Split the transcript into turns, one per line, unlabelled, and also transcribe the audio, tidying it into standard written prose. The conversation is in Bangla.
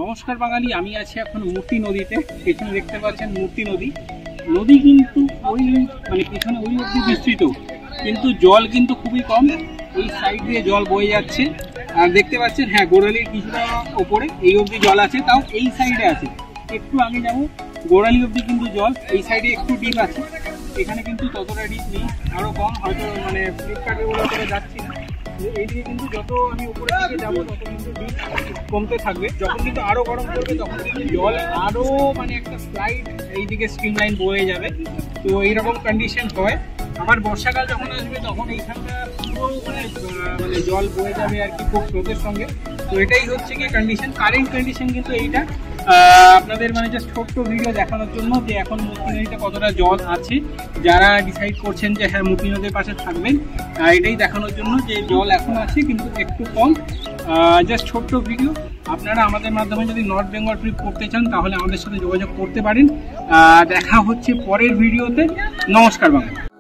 নমস্কার বাঙালি, আমি আছি এখন মূর্তি নদীতে। পেছনে দেখতে পাচ্ছেন মূর্তি নদী। নদী কিন্তু ওই মানে পেছনে ওই অবধি বিস্তৃত, কিন্তু জল কিন্তু খুবই কম। এই সাইড দিয়ে জল বয়ে যাচ্ছে, আর দেখতে পাচ্ছেন হ্যাঁ গোড়ালির কিছুটা ওপরে এই অবধি জল আছে, তাও এই সাইডে আছে। একটু আগে যাবো গোড়ালি অবধি কিন্তু জল, এই সাইডে একটু ডিপ আছে, এখানে কিন্তু ততটা ডিপ নেই, আরও কম। হয়তো মানে ফ্লিপকার্টের ওগুলো করে যাচ্ছি না, এইদিকে কিন্তু যত আমি উপরের দিকে যাবো তত কিন্তু ডিপ কমতে থাকবে। যখন কিন্তু আরো গরম করবে তখন কিন্তু জল আরো মানে একটা স্লাইড এইদিকে স্ট্রিম লাইন বয়ে যাবে। তো এইরকম কন্ডিশন হয়। আবার বর্ষাকাল যখন আসবে তখন এইখানটা পুরো মানে জল বয়ে যাবে আর কি, খুব স্রোতের সঙ্গে। তো এটাই হচ্ছে কি কন্ডিশন, কারেন্ট কন্ডিশন কিন্তু এইটা। আপনাদের মানে জাস্ট ছোট্ট ভিডিও দেখানোর জন্য যে এখন মূর্তি নদীতে কতটা জল আছে। যারা ডিসাইড করছেন যে হ্যাঁ মূর্তি নদীর পাশে থাকবেন, এটাই দেখানোর জন্য যে জল এখন আছে কিন্তু একটু কম। জাস্ট ছোট্ট ভিডিও। আপনারা আমাদের মাধ্যমে যদি নর্থ বেঙ্গল ট্রিপ করতে চান তাহলে আমাদের সাথে যোগাযোগ করতে পারেন। দেখা হচ্ছে পরের ভিডিওতে। নমস্কার বাংলা।